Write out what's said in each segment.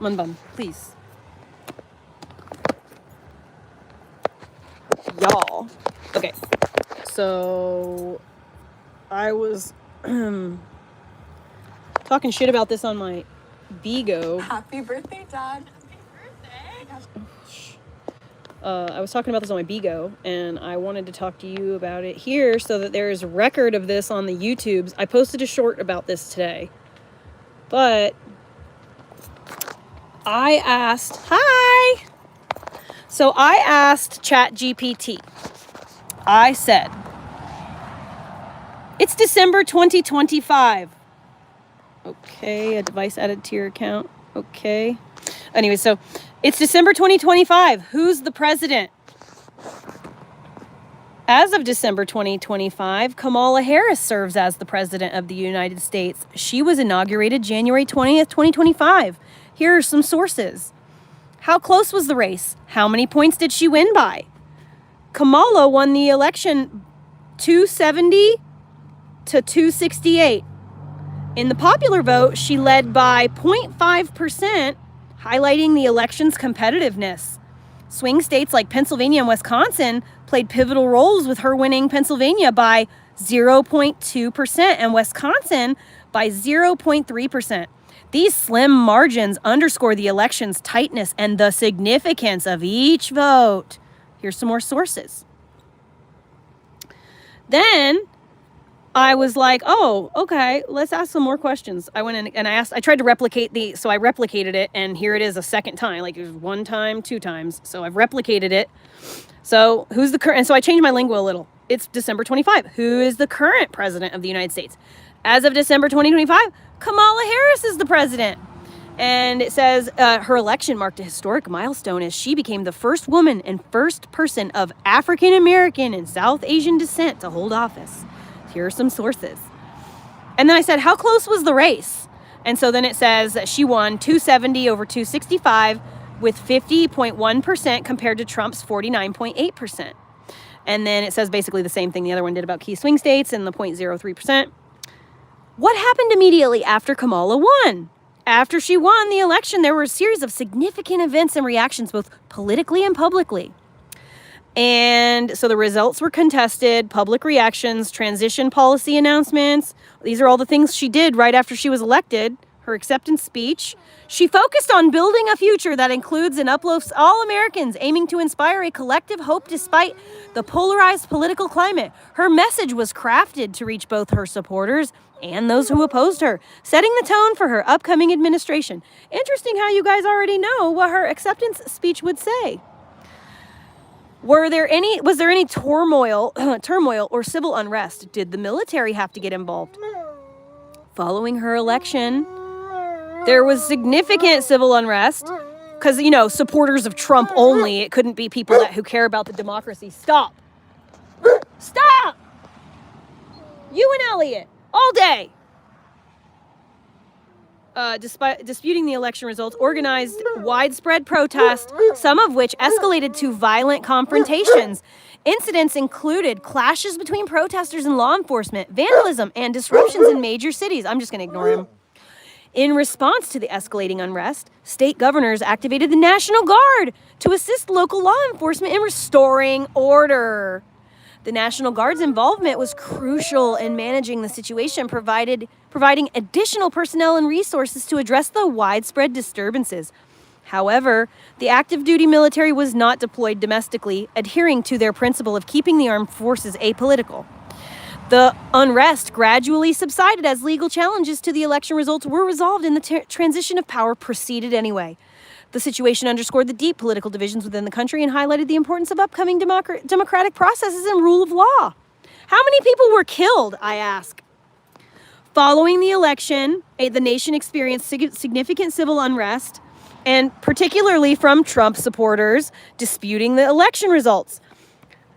One bum, please. Y'all. Okay. So I was talking shit about this on my Bigo. Happy birthday, Dad. I was talking about this on my Bigo, and I wanted to talk to you about it here so that there is a record of this on the YouTubes. I posted a short about this today, but I asked ChatGPT. I said, it's December 2025. Okay, a device added to your account. Okay. Anyway, so it's December 2025. Who's the president? As of December 2025, Kamala Harris serves as the president of the United States. She was inaugurated January 20th, 2025. Here are some sources. How close was the race? How many points did she win by? Kamala won the election 270 to 268. In the popular vote, she led by 0.5%, highlighting the election's competitiveness. Swing states like Pennsylvania and Wisconsin played pivotal roles, with her winning Pennsylvania by 0.2% and Wisconsin by 0.3%. These slim margins underscore the election's tightness and the significance of each vote. Here's some more sources. Then I was like, oh, okay, let's ask some more questions. I went in and I tried to replicate so I replicated it, and here it is a second time. Like, it was one time, two times. So I've replicated it. So who's the current, and so I changed my lingo a little. It's December 25. Who is the current president of the United States? As of December 2025, Kamala Harris is the president. And it says her election marked a historic milestone as she became the first woman and first person of African American and South Asian descent to hold office. Here are some sources. And then I said, how close was the race? And so then it says that she won 270 over 265 with 50.1% compared to Trump's 49.8%. And then it says basically the same thing the other one did about key swing states and the 0.03%. What happened immediately after Kamala won? After she won the election, there were a series of significant events and reactions, both politically and publicly. And so the results were contested, public reactions, transition policy announcements. These are all the things she did right after she was elected. Her acceptance speech. She focused on building a future that includes and uplifts all Americans, aiming to inspire a collective hope despite the polarized political climate. Her message was crafted to reach both her supporters and those who opposed her, setting the tone for her upcoming administration. Interesting how you guys already know what her acceptance speech would say. Was there any turmoil or civil unrest? Did the military have to get involved? Following her election, there was significant civil unrest because, supporters of Trump only. It couldn't be people who care about the democracy. Stop. Stop. You and Elliot, all day. Despite disputing the election results, organized widespread protests, some of which escalated to violent confrontations. Incidents included clashes between protesters and law enforcement, vandalism, and disruptions in major cities. I'm just going to ignore him. In response to the escalating unrest, state governors activated the National Guard to assist local law enforcement in restoring order. The National Guard's involvement was crucial in managing the situation, providing additional personnel and resources to address the widespread disturbances. However, the active duty military was not deployed domestically, adhering to their principle of keeping the armed forces apolitical. The unrest gradually subsided as legal challenges to the election results were resolved and the transition of power proceeded anyway. The situation underscored the deep political divisions within the country and highlighted the importance of upcoming democratic processes and rule of law. How many people were killed, I ask? Following the election, the nation experienced significant civil unrest, and particularly from Trump supporters disputing the election results.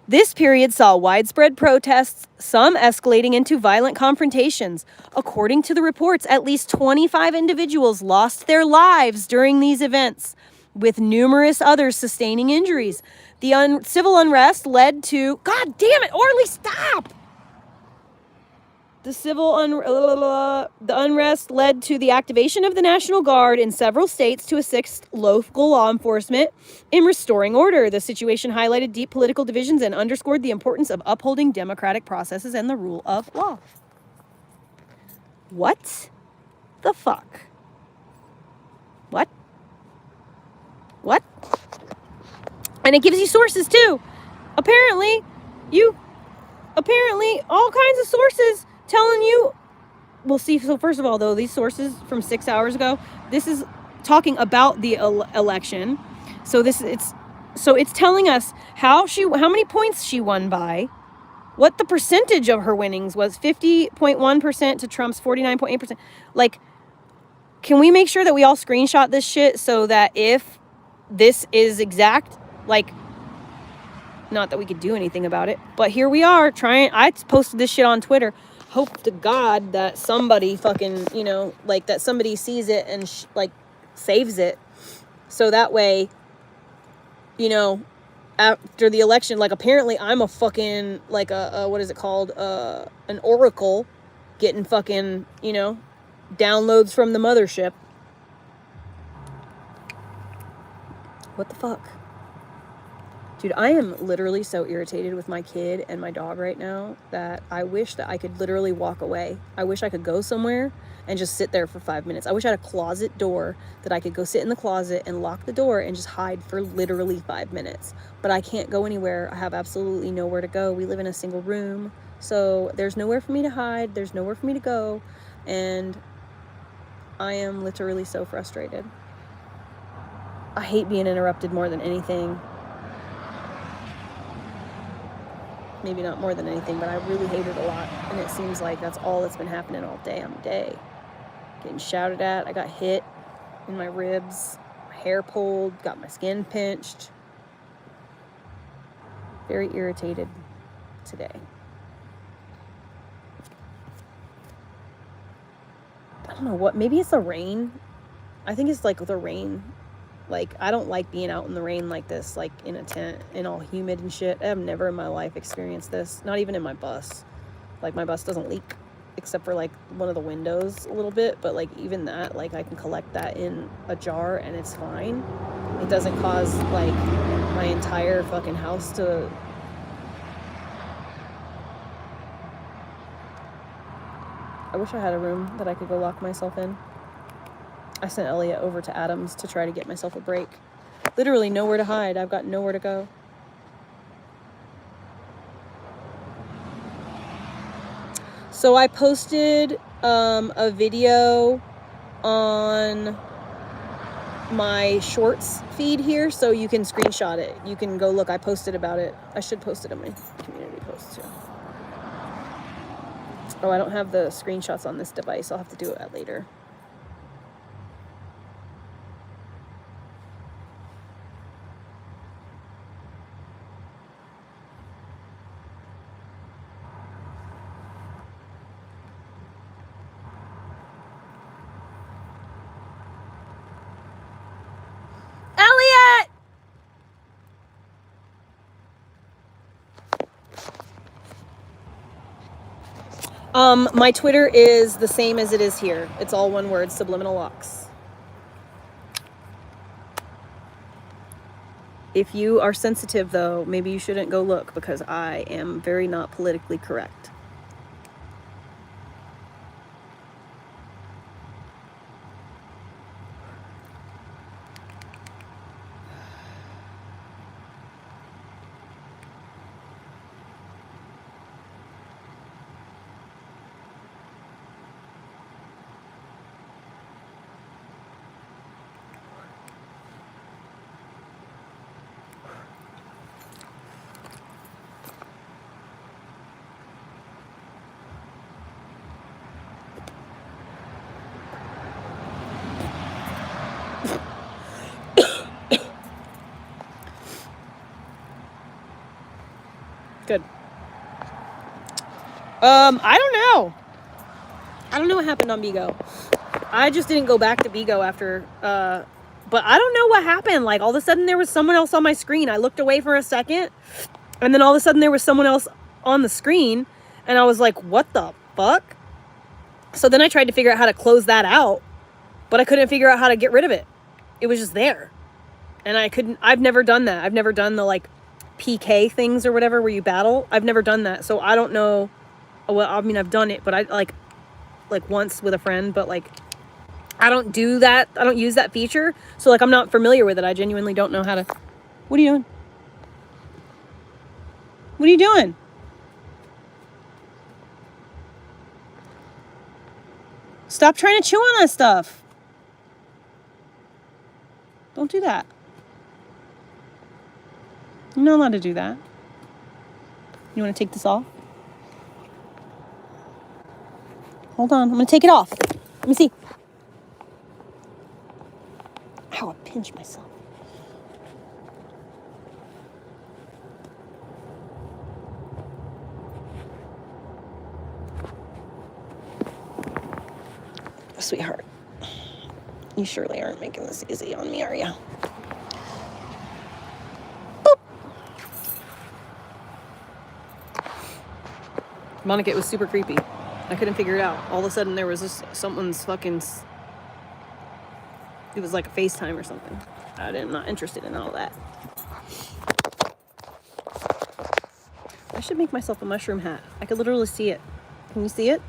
This period saw widespread protests, some escalating into violent confrontations. According to the reports, at least 25 individuals lost their lives during these events, with numerous others sustaining injuries. The civil unrest led to... God damn it, Orly, stop! The unrest led to the activation of the National Guard in several states to assist local law enforcement in restoring order. The situation highlighted deep political divisions and underscored the importance of upholding democratic processes and the rule of law. What the fuck? What? And it gives you sources too. Apparently all kinds of sources telling you. We'll see. So first of all, though, these sources from 6 hours ago, this is talking about the election. So it's telling us how many points she won by, what the percentage of her winnings was, 50.1% to Trump's 49.8%. Like, can we make sure that we all screenshot this shit so that if this is exact, like, not that we could do anything about it, but here we are trying. I posted this shit on Twitter. Hope to God that somebody fucking, like that somebody sees it and saves it. So that way, after the election, like apparently I'm a fucking, like what is it called? An oracle getting fucking, downloads from the mothership. What the fuck? Dude, I am literally so irritated with my kid and my dog right now that I wish that I could literally walk away. I wish I could go somewhere and just sit there for 5 minutes. I wish I had a closet door that I could go sit in the closet and lock the door and just hide for literally 5 minutes. But I can't go anywhere. I have absolutely nowhere to go. We live in a single room, so there's nowhere for me to hide. There's nowhere for me to go. And I am literally so frustrated. I hate being interrupted more than anything. Maybe not more than anything, but I really hate it a lot. And it seems like that's all that's been happening all day on the day. Getting shouted at. I got hit in my ribs. My hair pulled. Got my skin pinched. Very irritated today. I don't know what. Maybe it's the rain. I think it's like the rain. Like, I don't like being out in the rain like this, like in a tent and all humid and shit. I have never in my life experienced this. Not even in my bus. Like, my bus doesn't leak except for like one of the windows a little bit. But like even that, like I can collect that in a jar and it's fine. It doesn't cause like my entire fucking house to... I wish I had a room that I could go lock myself in. I sent Elliot over to Adam's to try to get myself a break. Literally nowhere to hide. I've got nowhere to go. So I posted a video on my shorts feed here, so you can screenshot it. You can go look. I posted about it. I should post it in my community post too. Oh, I don't have the screenshots on this device. I'll have to do it later. Elliot! My Twitter is the same as it is here. It's all one word, Subliminal Locks. If you are sensitive, though, maybe you shouldn't go look because I am very not politically correct. Good. I don't know. I don't know what happened on Bigo. I just didn't go back to Bigo after, but I don't know what happened. Like, all of a sudden there was someone else on my screen. I looked away for a second, and then all of a sudden there was someone else on the screen, and I was like, what the fuck? So then I tried to figure out how to close that out, but I couldn't figure out how to get rid of it. It was just there. And I've never done that. I've never done the like PK things or whatever where you battle. I've never done that. So I don't know. Well, I mean, I've done it, but I like once with a friend, but like I don't do that. I don't use that feature. So like I'm not familiar with it. I genuinely don't know how to. What are you doing? What are you doing? Stop trying to chew on that stuff. Don't do that. You're not allowed to do that. You want to take this off? Hold on. I'm going to take it off. Let me see. Ow, I pinched myself. Sweetheart, you surely aren't making this easy on me, are you? Boop. Monica, it was super creepy. I couldn't figure it out. All of a sudden, there was just someone's fucking... It was like a FaceTime or something. I'm not interested in all that. I should make myself a mushroom hat. I could literally see it. Can you see it?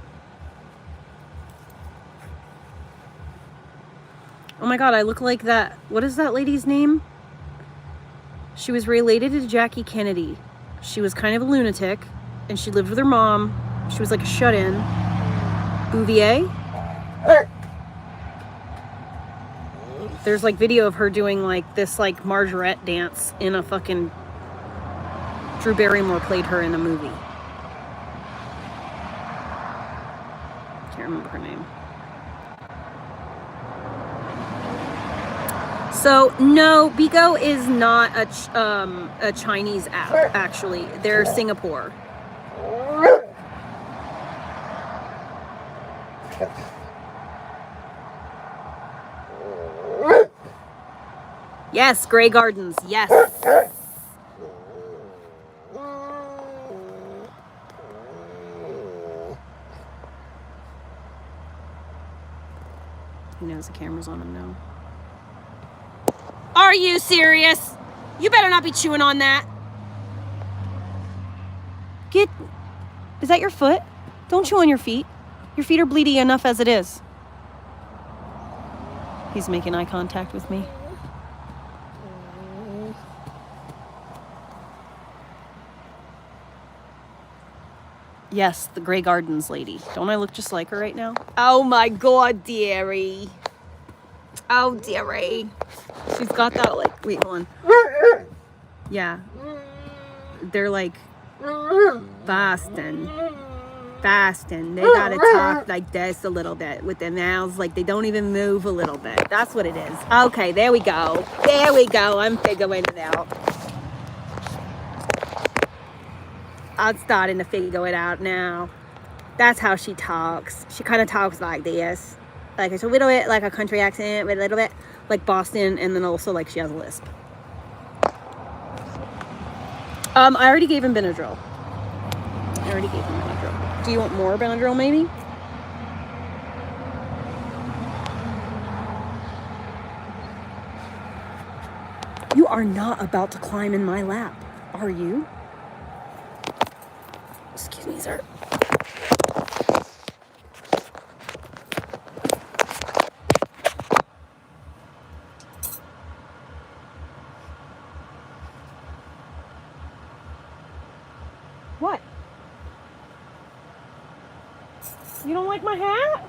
Oh my God, I look like that. What is that lady's name? She was related to Jackie Kennedy. She was kind of a lunatic, and she lived with her mom. She was like a shut-in. Bouvier? There's like video of her doing like this like margarette dance in a fucking... Drew Barrymore played her in a movie. Can't remember her name. So no, Bigo is not a Chinese app. Actually, they're Singapore. Yes, Grey Gardens. Yes. He knows the camera's on him now. Are you serious? You better not be chewing on that. Is that your foot? Don't chew on your feet. Your feet are bleeding enough as it is. He's making eye contact with me. Yes, the Grey Gardens lady. Don't I look just like her right now? Oh my God, dearie. Oh, dearie. She's got that like, wait, hold on. Yeah. They're like Boston. They gotta talk like this a little bit with their mouths, like they don't even move a little bit. That's what it is. Okay, there we go. There we go. I'm figuring it out. I'm starting to figure it out now. That's how she talks. She kind of talks like this. Like it's a little bit like a country accent, but a little bit like Boston, and then also like she has a lisp. I already gave him Benadryl. Do you want more Benadryl, maybe? You are not about to climb in my lap, are you? Excuse me, sir. What? You don't like my hat?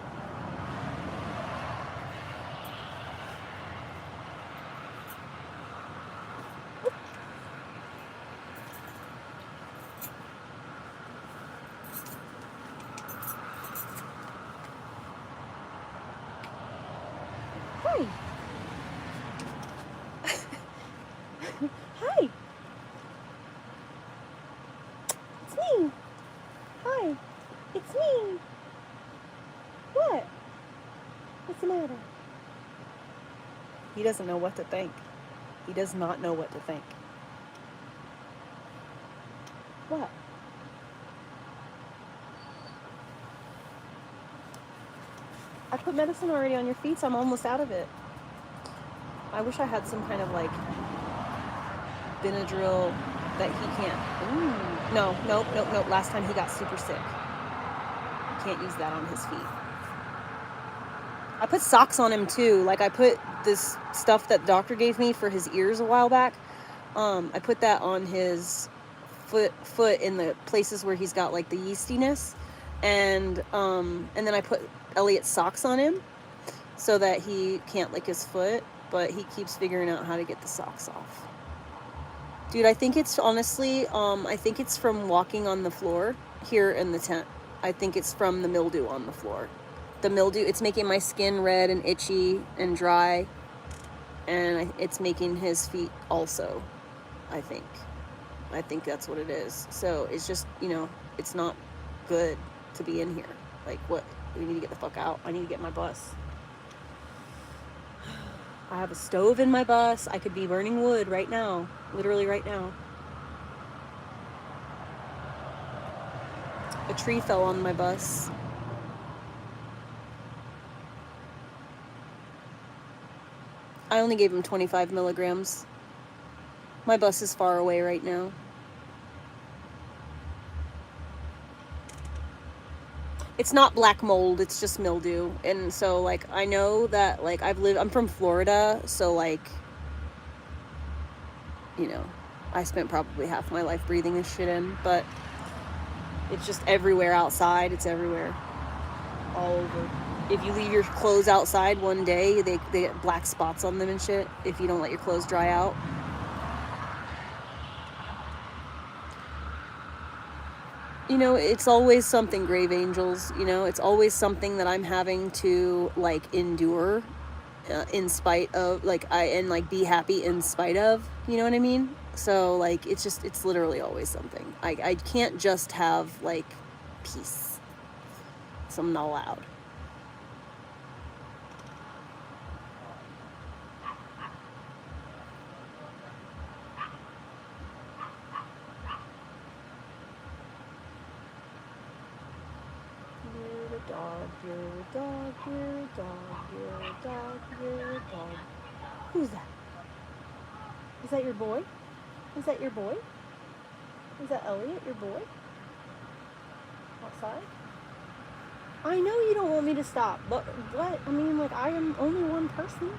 Hi. Hi. It's me. Hi. It's me. What? What's the matter? He doesn't know what to think. He does not know what to think. What? put medicine already on your feet, so I'm almost out of it. I wish I had some kind of like Benadryl that he can't. Ooh. No. Last time he got super sick. Can't use that on his feet. I put socks on him too. Like I put this stuff that the doctor gave me for his ears a while back. I put that on his foot in the places where he's got like the yeastiness, and then I put Elliot's socks on him so that he can't lick his foot, but he keeps figuring out how to get the socks off. Dude, I think it's honestly, I think it's from walking on the floor here in the tent. I think it's from the mildew on the floor. The mildew, it's making my skin red and itchy and dry, and it's making his feet also, I think that's what it is. So it's just, you know, it's not good to be in here. Like, what, we need to get the fuck out. I need to get my bus. I have a stove in my bus. I could be burning wood right now, literally right now. A tree fell on my bus. I only gave him 25 milligrams. My bus is far away right now. It's not black mold, it's just mildew. And so, like, I know that, like, I'm from Florida, so, like, you know, I spent probably half my life breathing this shit in, but it's just everywhere outside. It's everywhere. All over. If you leave your clothes outside one day, they get black spots on them and shit if you don't let your clothes dry out. You know, it's always something, grave angels, you know, it's always something that I'm having to, like, endure in spite of, like, and, like, be happy in spite of, you know what I mean? So, like, it's literally always something. I can't just have, like, peace. So I'm not allowed. You're a dog, you're a dog, you're a dog, you're a dog. Who's that? Is that your boy? Is that your boy? Is that Elliot, your boy? Outside? I know you don't want me to stop, but what? I mean, like, I am only one person.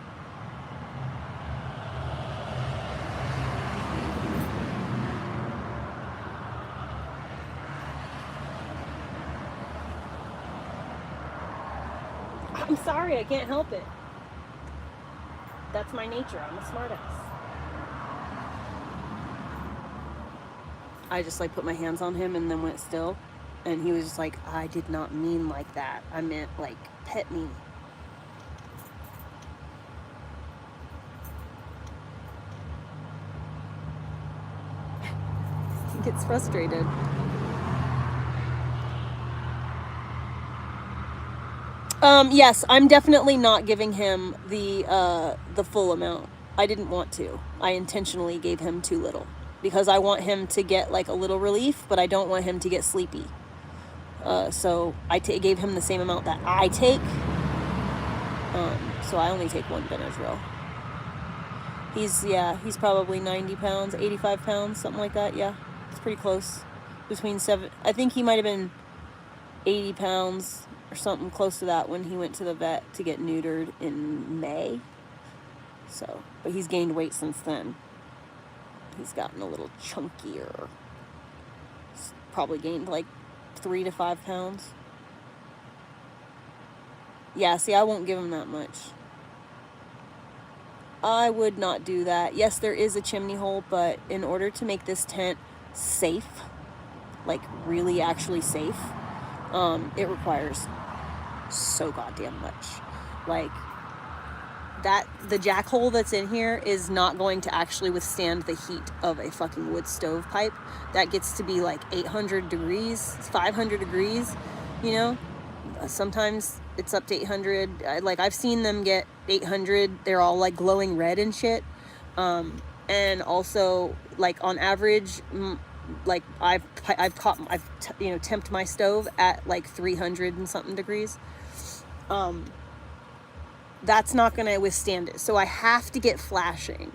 I'm sorry, I can't help it. That's my nature. I'm a smartass. I just, like, put my hands on him and then went still. And he was just like, I did not mean like that. I meant, like, pet me. He gets frustrated. Yes, I'm definitely not giving him the full amount. I didn't want to. I intentionally gave him too little because I want him to get, like, a little relief, but I don't want him to get sleepy. So I gave him the same amount that I take. So I only take one Benadryl. He's probably 90 pounds, 85 pounds, something like that. Yeah, it's pretty close. I think he might have been 80 pounds or something close to that when he went to the vet to get neutered in May. So, but he's gained weight since then. He's gotten a little chunkier. He's probably gained like 3 to 5 pounds. Yeah, see, I won't give him that much. I would not do that. Yes, there is a chimney hole, but in order to make this tent safe, like really actually safe, it requires so goddamn much. Like, the jack hole that's in here is not going to actually withstand the heat of a fucking wood stove pipe. That gets to be like 800 degrees, 500 degrees, you know? Sometimes it's up to 800. Like, I've seen them get 800. They're all like glowing red and shit. And also, like, on average, like, I've temped my stove at like 300 and something degrees. that's not going to withstand it. So I have to get flashing,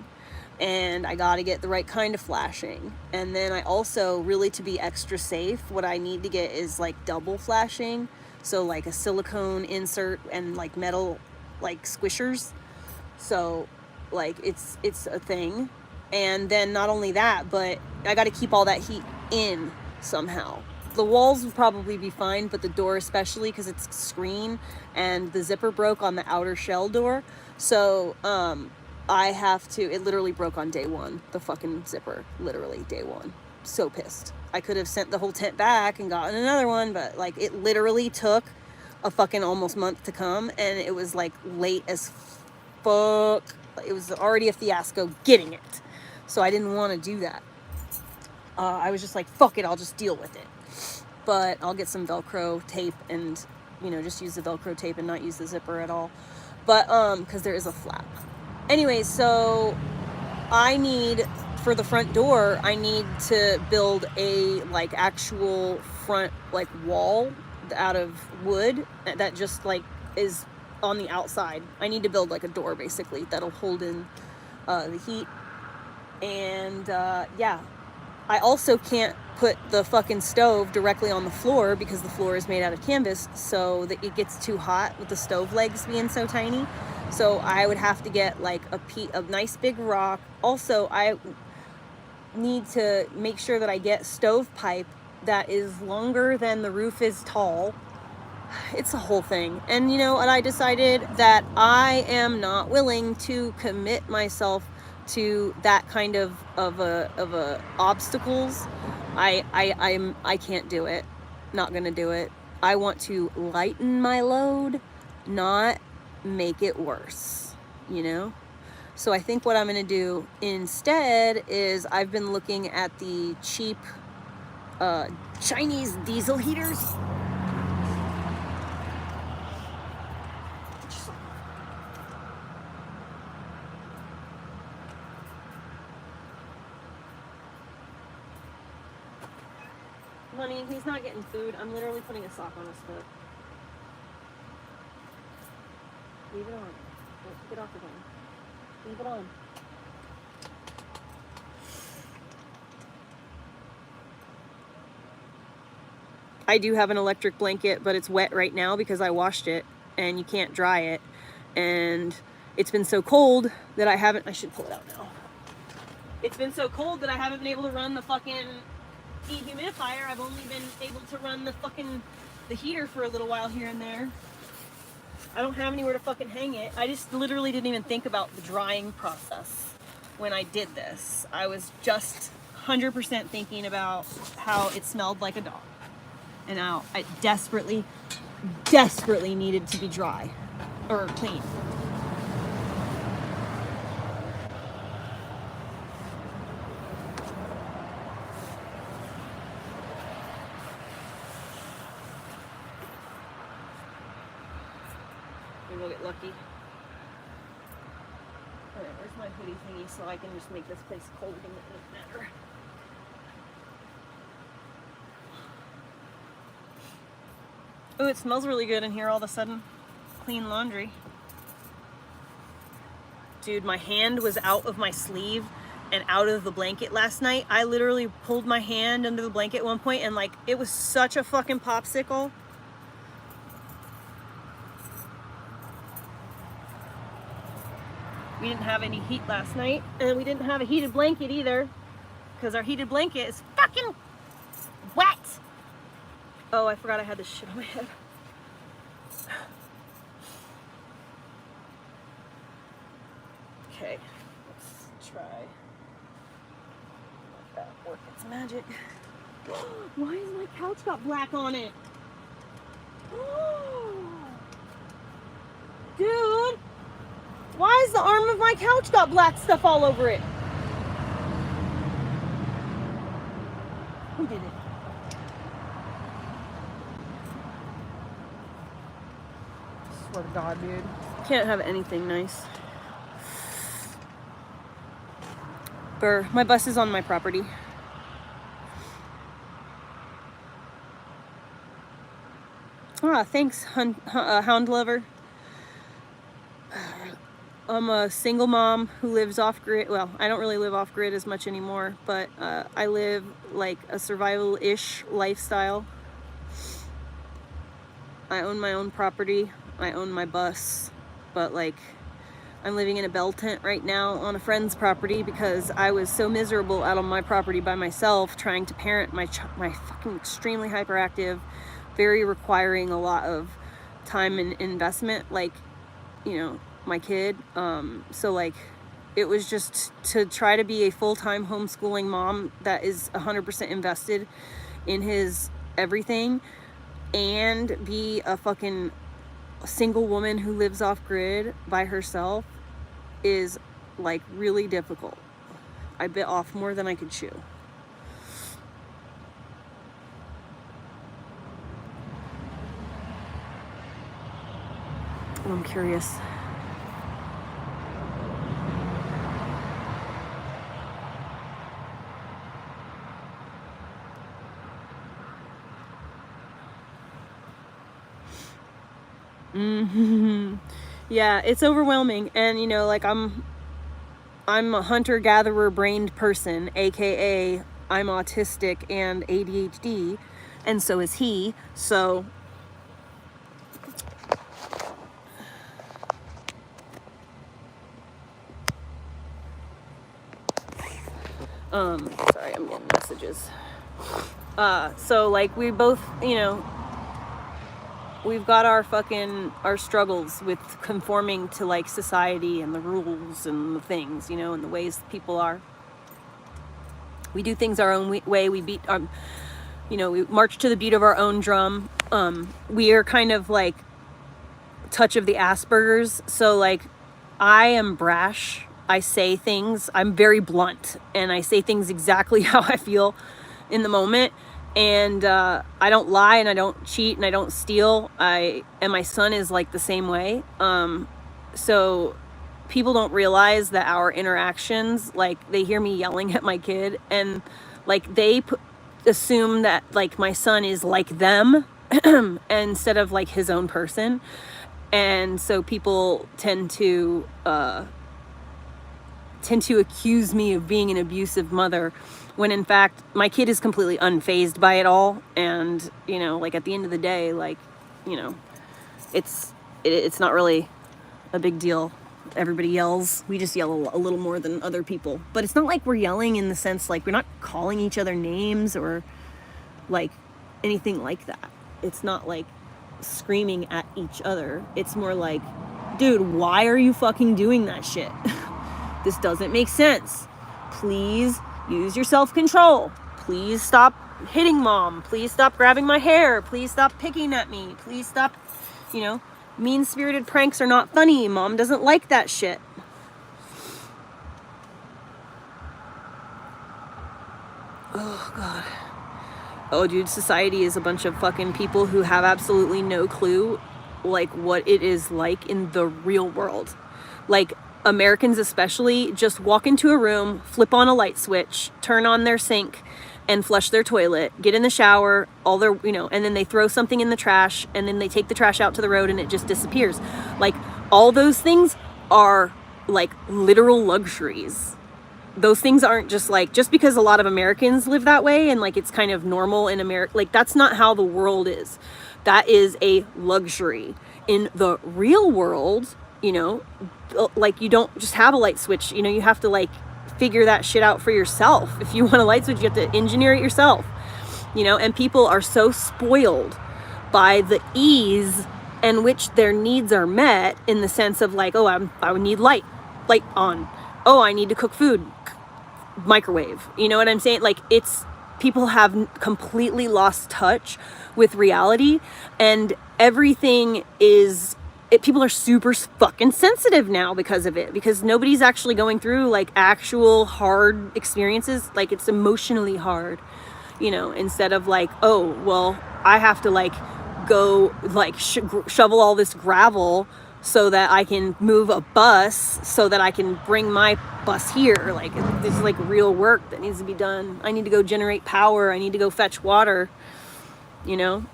and I got to get the right kind of flashing. And then I also, really to be extra safe, what I need to get is like double flashing. So like a silicone insert and like metal like squishers. So like it's a thing. And then not only that, but I got to keep all that heat in somehow. The walls would probably be fine, but the door especially, because it's screen and the zipper broke on the outer shell door. So I have to, it literally broke on day one, the fucking zipper, literally day one. So pissed. I could have sent the whole tent back and gotten another one, but like it literally took a fucking almost month to come, and it was like late as fuck. It was already a fiasco getting it. So I didn't want to do that. I was just like, fuck it, I'll just deal with it. But I'll get some Velcro tape and, you know, just use the Velcro tape and not use the zipper at all. But, because there is a flap. Anyways, so I need, for the front door, I need to build a, like, actual front, like, wall out of wood that just, like, is on the outside. I need to build, like, a door, basically, that'll hold in the heat. And, yeah. I also can't put the fucking stove directly on the floor because the floor is made out of canvas, so that it gets too hot with the stove legs being so tiny. So I would have to get like a nice big rock. Also, I need to make sure that I get stove pipe that is longer than the roof is tall. It's a whole thing. And you know what, I decided that I am not willing to commit myself to that kind of obstacles. I can't do it. Not gonna do it. I want to lighten my load, not make it worse, you know? So I think what I'm gonna do instead is, I've been looking at the cheap Chinese diesel heaters. Honey, he's not getting food. I'm literally putting a sock on his foot. Leave it on. Don't take it off again. Leave it on. I do have an electric blanket, but it's wet right now because I washed it, and you can't dry it. And it's been so cold that I should pull it out now. It's been so cold that I haven't been able to run the fucking dehumidifier. I've only been able to run the heater for a little while here and there. I don't have anywhere to fucking hang it. I just literally didn't even think about the drying process when I did this. I was just 100% thinking about how it smelled like a dog, and how I desperately needed to be dry or clean. We'll get lucky. Alright, where's my hoodie thingy so I can just make this place cold and it doesn't matter. Oh, it smells really good in here all of a sudden. Clean laundry. Dude, my hand was out of my sleeve and out of the blanket last night. I literally pulled my hand under the blanket at one point, and like, it was such a fucking popsicle. We didn't have any heat last night, and we didn't have a heated blanket either, because our heated blanket is fucking wet. Oh, I forgot I had this shit on my head. Okay, let's try. Let that work its magic. Why has my couch got black on it? Dude! Why is the arm of my couch got black stuff all over it? Who did it? I swear to God, dude. Can't have anything nice. Burr. My bus is on my property. Ah, thanks, hound lover. I'm a single mom who lives off grid. Well, I don't really live off grid as much anymore, but I live like a survival-ish lifestyle. I own my own property. I own my bus, but like I'm living in a bell tent right now on a friend's property because I was so miserable out on my property by myself trying to parent my fucking extremely hyperactive, very requiring a lot of time and investment, like, you know, my kid. So like it was just to try to be a full-time homeschooling mom that is 100% invested in his everything and be a fucking single woman who lives off grid by herself is like really difficult. I bit off more than I could chew. I'm curious. Yeah, it's overwhelming. And you know, like I'm a hunter-gatherer brained person, aka I'm autistic and ADHD, and so is he. So sorry, I'm getting messages. So like we both, you know, we've got our struggles with conforming to like society and the rules and the things, you know, and the ways people are. We do things our own way. We beat you know, we march to the beat of our own drum. We are kind of like touch of the Aspergers. So like I am brash. I say things. I'm very blunt and I say things exactly how I feel in the moment. And I don't lie and I don't cheat and I don't steal. And my son is like the same way. So people don't realize that our interactions, like they hear me yelling at my kid and like they assume that like my son is like them instead of like his own person. And so people tend to accuse me of being an abusive mother when in fact my kid is completely unfazed by it all. And you know, like at the end of the day, like, you know, it's not really a big deal. Everybody yells. We just yell a little more than other people, but it's not like we're yelling in the sense like we're not calling each other names or like anything like that. It's not like screaming at each other. It's more like, dude, why are you fucking doing that shit? This doesn't make sense. Please use your self-control. Please stop hitting mom. Please stop grabbing my hair. Please stop picking at me. Please stop, you know, mean-spirited pranks are not funny. Mom doesn't like that shit. Oh, God. Oh, dude, society is a bunch of fucking people who have absolutely no clue, like, what it is like in the real world. Like, Americans especially just walk into a room, flip on a light switch, turn on their sink, and flush their toilet, get in the shower, all their, you know, and then they throw something in the trash, and then they take the trash out to the road, and it just disappears. Like, all those things are, like, literal luxuries. Those things aren't just like, just because a lot of Americans live that way, and, like, it's kind of normal in America, like, that's not how the world is. That is a luxury. In the real world, you know, like, you don't just have a light switch, you know, you have to, like, figure that shit out for yourself. If you want a light switch, you have to engineer it yourself, you know. And people are so spoiled by the ease in which their needs are met, in the sense of like, oh, I would need light on. Oh, I need to cook food, microwave. You know what I'm saying? Like, it's, people have completely lost touch with reality, and everything is, people are super fucking sensitive now because of it, because nobody's actually going through like actual hard experiences. Like, it's emotionally hard, you know, instead of like, oh, well, I have to like go like shovel all this gravel so that I can move a bus so that I can bring my bus here. Like, there's like real work that needs to be done. I need to go generate power. I need to go fetch water, you know.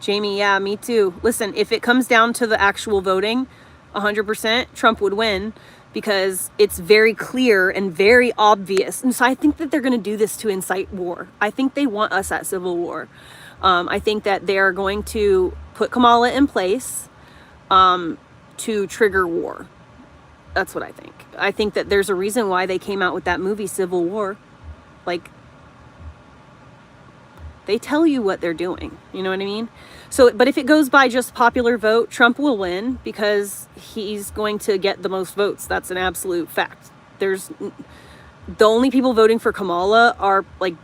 Jamie, yeah, me too. Listen, if it comes down to the actual voting, 100% Trump would win, because it's very clear and very obvious. And so I think that they're going to do this to incite war. I think they want us at civil war. I think that they are going to put Kamala in place to trigger war. That's what I think. I think that there's a reason why they came out with that movie, Civil War. Like, they tell you what they're doing. You know what I mean? So, but if it goes by just popular vote, Trump will win because he's going to get the most votes. That's an absolute fact. There's the only people voting for Kamala are like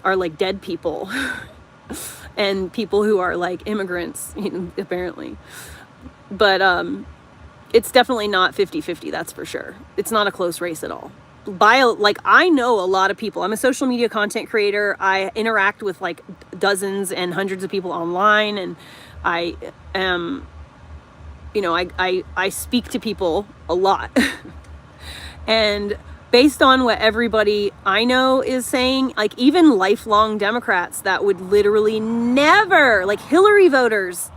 are like dead people and people who are like immigrants, apparently. But it's definitely not 50-50, that's for sure. It's not a close race at all. I know a lot of people. I'm a social media content creator. I interact with like dozens and hundreds of people online, and I am, I speak to people a lot. And based on what everybody I know is saying, like even lifelong Democrats that would literally never, like Hillary voters,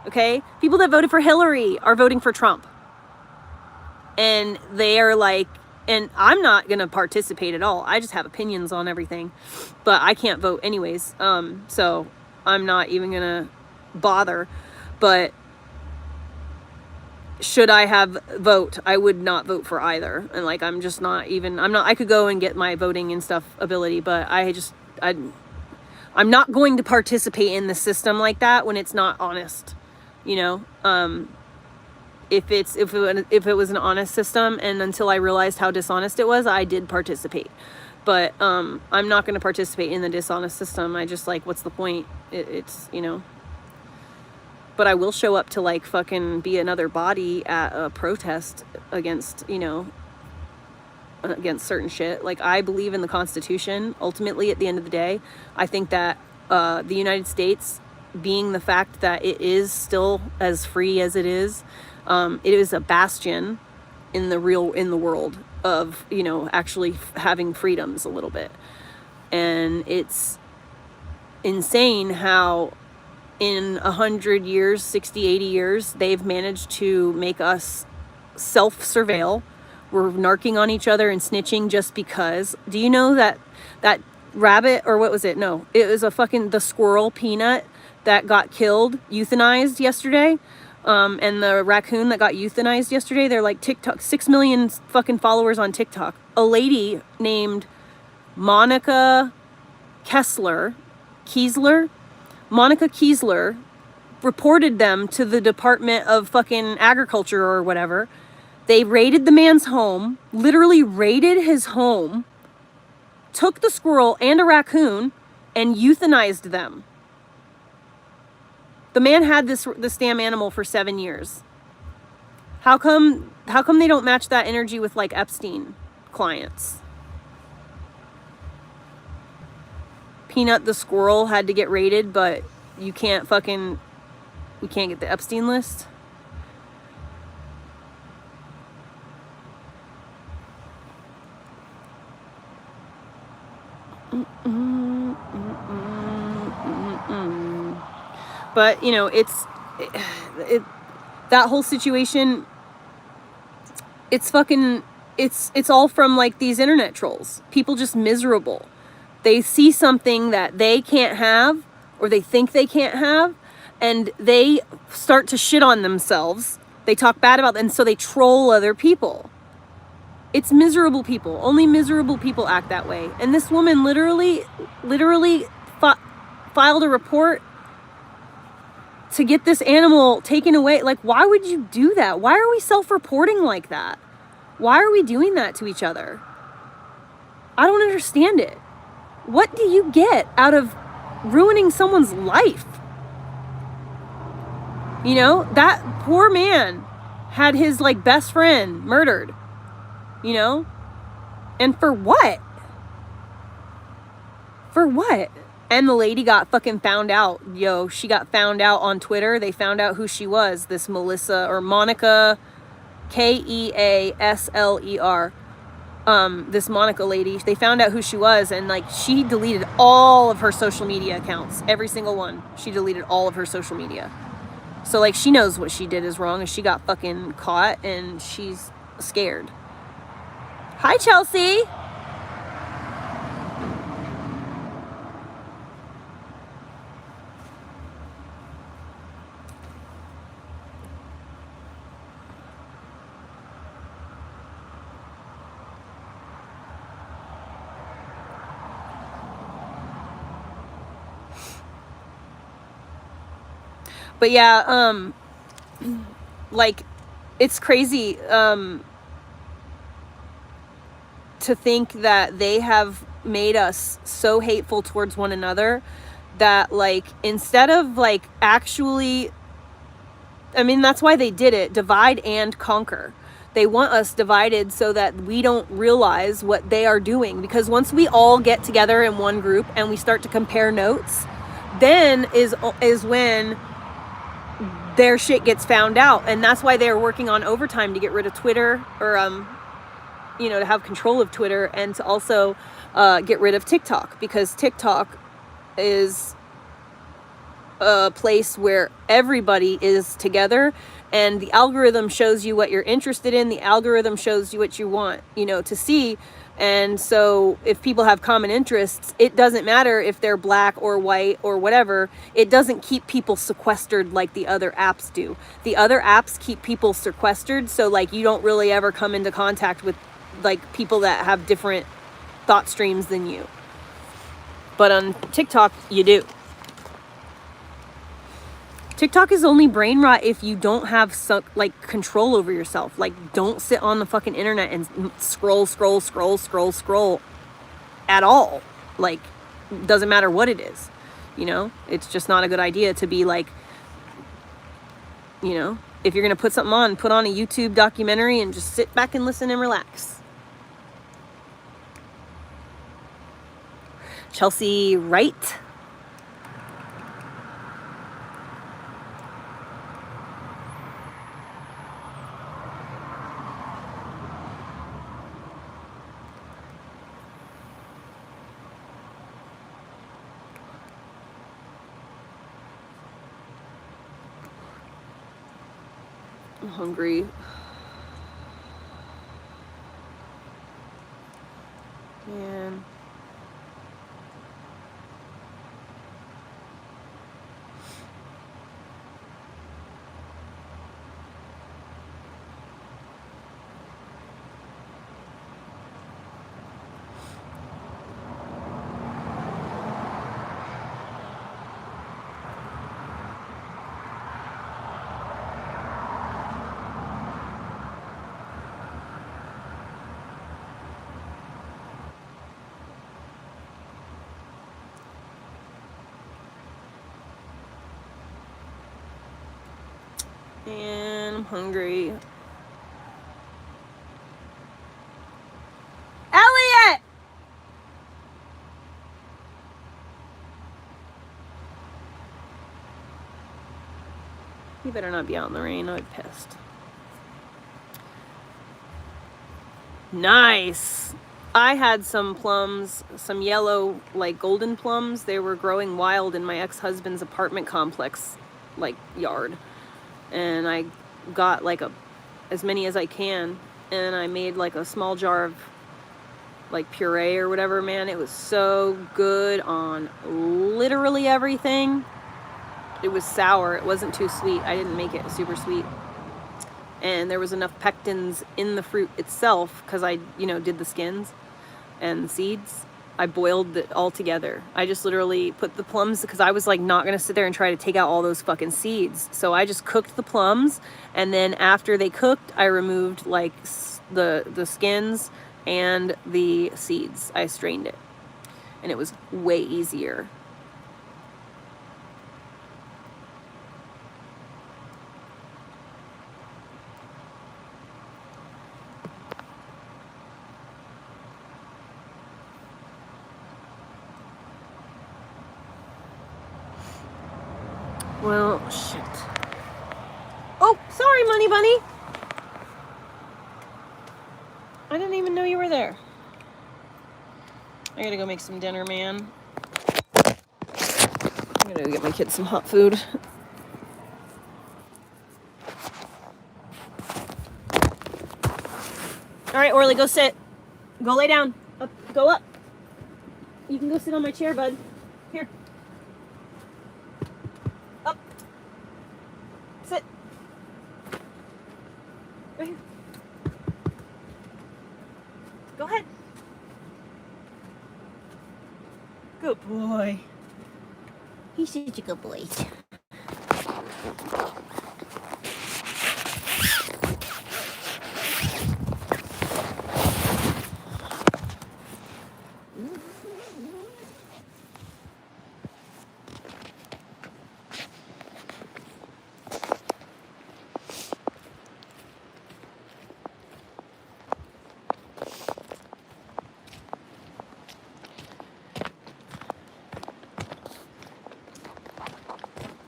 okay? People that voted for Hillary are voting for Trump. And they are like, and I'm not going to participate at all. I just have opinions on everything, but I can't vote anyways. So I'm not even going to bother. But should I vote, I would not vote for either. And like, I could go and get my voting and stuff ability, but I'm not going to participate in the system like that when it's not honest, If it was an honest system, and until I realized how dishonest it was, I did participate. But I'm not going to participate in the dishonest system. I just like, what's the point? It's But I will show up to like fucking be another body at a protest against, against certain shit. Like, I believe in the Constitution. Ultimately, at the end of the day, I think that the United States, being the fact that it is still as free as it is a bastion in the world of, actually having freedoms a little bit. And it's insane how in 100 years, 60, 80 years, they've managed to make us self-surveil. We're narking on each other and snitching just because. Do you know that rabbit, or what was it? No, it was the squirrel Peanut that got killed, euthanized yesterday. And the raccoon that got euthanized yesterday, they're like TikTok, 6 million fucking followers on TikTok. A lady named Monica Kiesler reported them to the Department of fucking Agriculture or whatever. They raided the man's home, literally raided his home, took the squirrel and a raccoon, and euthanized them. The man had this damn animal for 7 years. How come they don't match that energy with like Epstein clients? Peanut the squirrel had to get raided, but we can't get the Epstein list. But, that whole situation, it's all from like these internet trolls. People just miserable. They see something that they can't have, or they think they can't have, and they start to shit on themselves. They talk bad about them, and so they troll other people. It's miserable people. Only miserable people act that way. And this woman literally filed a report to get this animal taken away. Like, why would you do that? Why are we self-reporting like that? Why are we doing that to each other? I don't understand it. What do you get out of ruining someone's life? That poor man had his like best friend murdered, and for what? For what? And the lady got fucking found out. She got found out on Twitter. They found out who she was. This Monica, Keasler. this Monica lady, they found out who she was, and like she deleted all of her social media accounts, every single one. She deleted all of her social media. So like she knows what she did is wrong, and she got fucking caught, and she's scared. Hi, Chelsea. But yeah, like, it's crazy, to think that they have made us so hateful towards one another that, like, instead of, like, actually, I mean, that's why they did it, divide and conquer. They want us divided so that we don't realize what they are doing, because once we all get together in one group and we start to compare notes, then is when their shit gets found out. And that's why they're working on overtime to get rid of Twitter, or you know, to have control of Twitter, and to also get rid of TikTok, because TikTok is a place where everybody is together, and the algorithm shows you what you're interested in. The algorithm shows you what you want, you know, to see. And so if people have common interests, it doesn't matter if they're black or white or whatever. It doesn't keep people sequestered like the other apps do. The other apps keep people sequestered, so like you don't really ever come into contact with like people that have different thought streams than you. But on TikTok, you do. TikTok is only brain rot if you don't have like control over yourself. Like, don't sit on the fucking internet and scroll at all. Like, doesn't matter what it is, you know. It's just not a good idea to be like, you know, if you're gonna put something on, put on a YouTube documentary and just sit back and listen and relax. Chelsea Wright. I'm hungry. Man. And I'm hungry. Elliot! You better not be out in the rain. I'd be pissed. Nice. I had some plums, some yellow, like golden plums. They were growing wild in my ex-husband's apartment complex, like, yard. And I got like as many as I can, and I made like a small jar of like puree or whatever. Man, it was so good on literally everything. It was sour. It wasn't too sweet. I didn't make it super sweet. And there was enough pectins in the fruit itself, because I, you know, did the skins and the seeds. I boiled it all together. I just literally put the plums, because I was like not gonna sit there and try to take out all those fucking seeds. So I just cooked the plums, and then after they cooked, I removed like the skins and the seeds. I strained it, and it was way easier. Well, shit. Oh, sorry, Money Bunny. I didn't even even know you were there. I gotta go make some dinner, man. I'm gonna go get my kids some hot food. All right, Orly, go sit. Go lay down. Up, go up. You can go sit on my chair, bud. Here. Up. Sit. Right here. Go ahead. Good boy. He's such a good boy.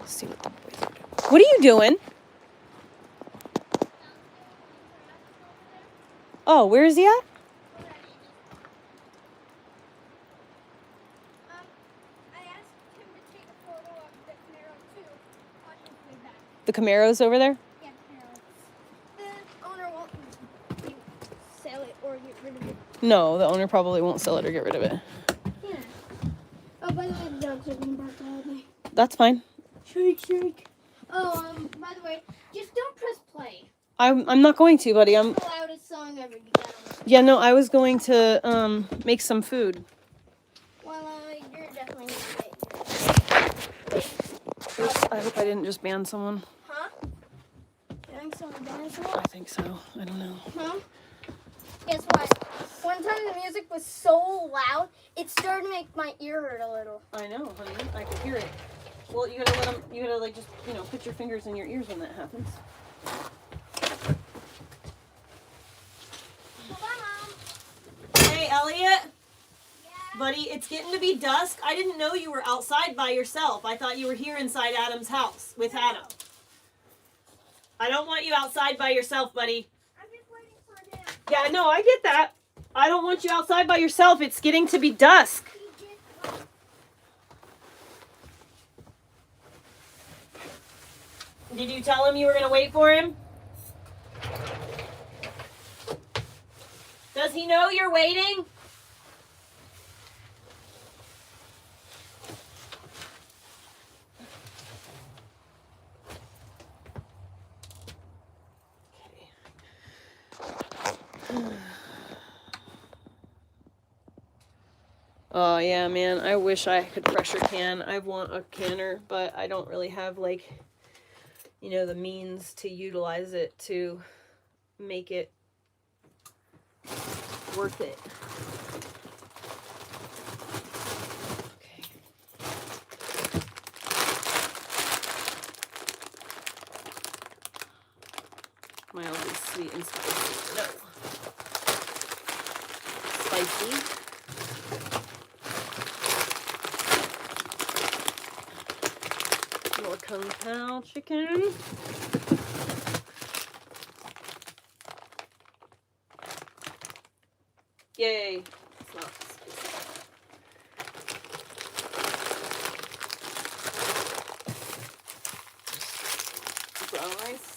See what the boys are doing. What are you doing? Oh, where is he at? I asked him to take a photo of the Camaro too. On his way back. The Camaro's over there? Yeah, Camaro. The owner won't sell it or get rid of it. No, the owner probably won't sell it or get rid of it. Yeah. Oh, by the way, the dogs are being barked all day. That's fine. Shake, shake. Oh, by the way, just don't press play. I'm not going to, buddy. It's the loudest song ever. You gotta listen. Yeah, no, I was going to make some food. Well, you're definitely not it. Oops, I hope I didn't just ban someone. Huh? You think someone banned I think so. I don't know. Huh? Guess what? One time the music was so loud, it started to make my ear hurt a little. I know, honey. I could hear it. Well, you gotta let them. You gotta like just put your fingers in your ears when that happens. Bye, Mom. Hey, Elliot. Yeah. Buddy, it's getting to be dusk. I didn't know you were outside by yourself. I thought you were here inside Adam's house with Adam. I don't want you outside by yourself, buddy. I'm just waiting for him. Yeah, no, I get that. I don't want you outside by yourself. It's getting to be dusk. Did you tell him you were going to wait for him? Does he know you're waiting? Oh, yeah, man. I wish I could pressure can. I want a canner, but I don't really have, like, the means to utilize it to make it worth it. Okay. Mildly sweet and spicy. No. Spicy. More Kung Pao chicken. Yay. It's not spicy. Brown rice.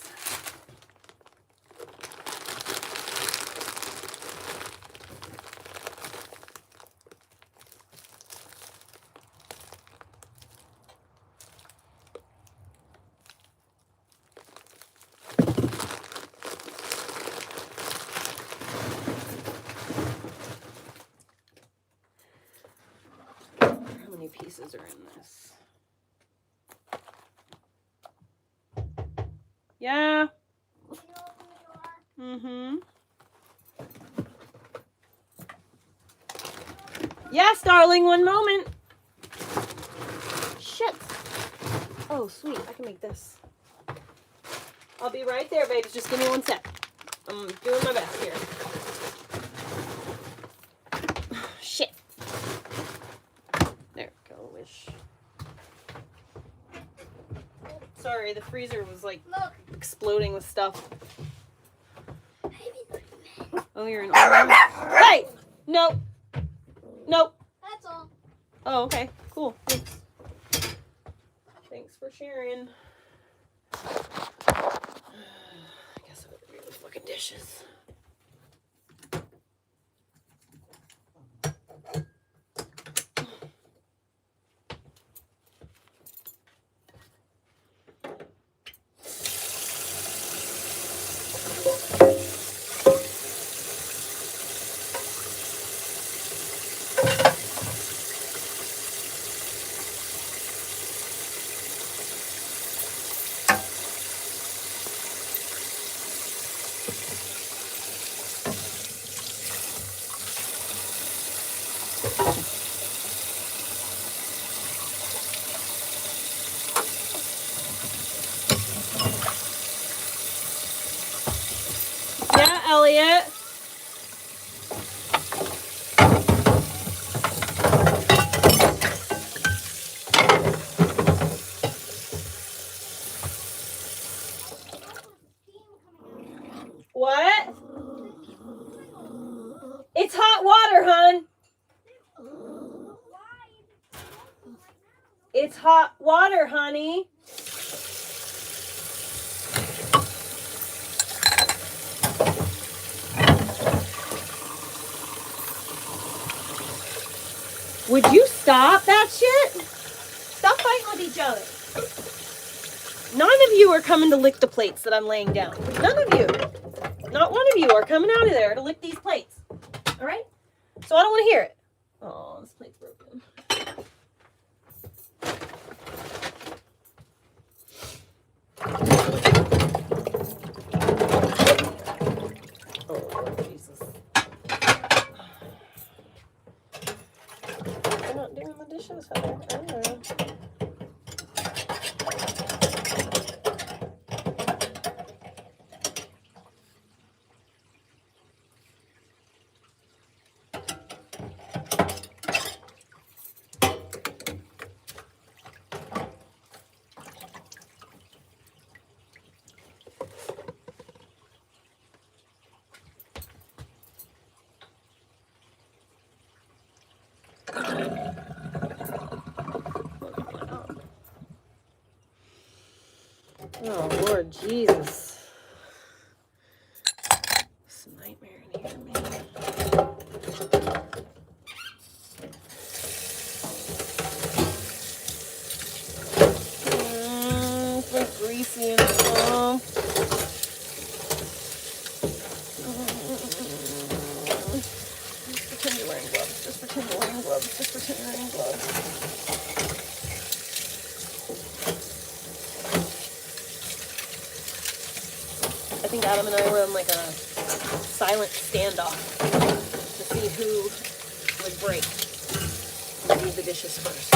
Pieces are in this. Yeah. Mm-hmm. Yes, darling, one moment. Shit. Oh, sweet. I can make this. I'll be right there, baby. Just give me one sec. I'm doing my best here. Shit. Sorry, the freezer was like exploding with stuff. Oh, you're in Oregon? Hey! Nope. Nope. That's all. Oh, okay. Cool. Thanks. Thanks for sharing. I guess I better do the fucking dishes. Yeah, Elliot. What? It's hot water, hon. It's hot water, honey. Would you stop that shit? Stop fighting with each other. None of you are coming to lick the plates that I'm laying down. None of you. Not one of you are coming out of there to lick these plates. All right? So I don't want to hear it. Oh, this plate's broken. Oh, Lord Jesus. You're not doing the dishes, Heather. I know. Oh, Lord Jesus. It's a nightmare in here, man. It's like greasy and stuff. Just pretend you're wearing gloves. Just pretend you're wearing gloves. Just pretend you're wearing gloves. I think Adam and I were on like a silent standoff to see who would break. We'll do the dishes first.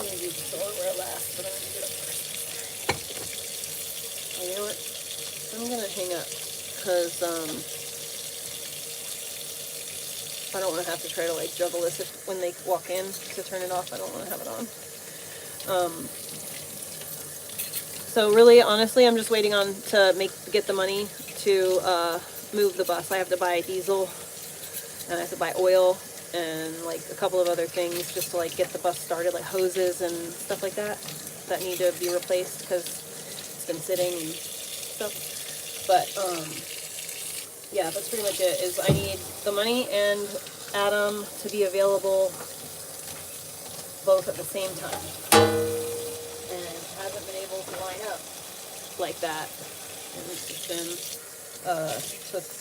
gonna do the silverware last, but I'm gonna get up first. Oh, you know what? I'm gonna hang up because I don't want to have to try to like juggle this when they walk in to turn it off. I don't want to have it on. So really, honestly, I'm just waiting on to get the money to move the bus. I have to buy diesel, and I have to buy oil, and like a couple of other things just to like get the bus started, like hoses and stuff like that need to be replaced because it's been sitting and stuff. But yeah, that's pretty much it. Is I need the money and Adam to be available both at the same time, and hasn't been able to line up like that. And it's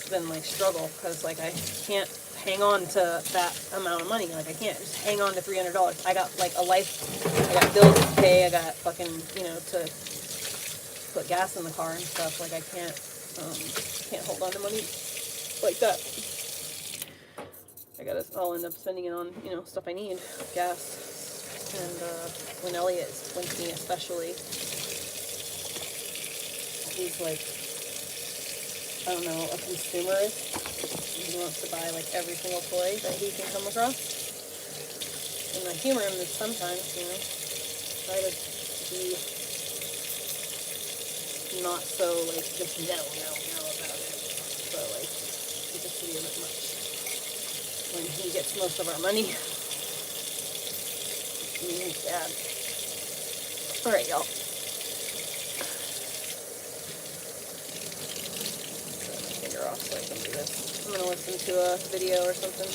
been like struggle because like I can't hang on to that amount of money. Like I can't just hang on to $300. I got like I got bills to pay. I got fucking to put gas in the car and stuff. Like I can't hold on to money like that. I'll end up spending it on stuff I need, gas, and when Elliot's with me especially, he's like, I don't know, a consumerist. He wants to buy like every single toy that he can come across. And I humor him sometimes, try to be not so like just no about it. But like it gets to be a bit much when he gets most of our money. He's bad. Alright, y'all. Off so I can do this. I'm gonna listen to a video or something.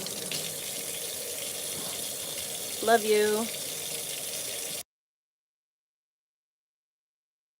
Love you.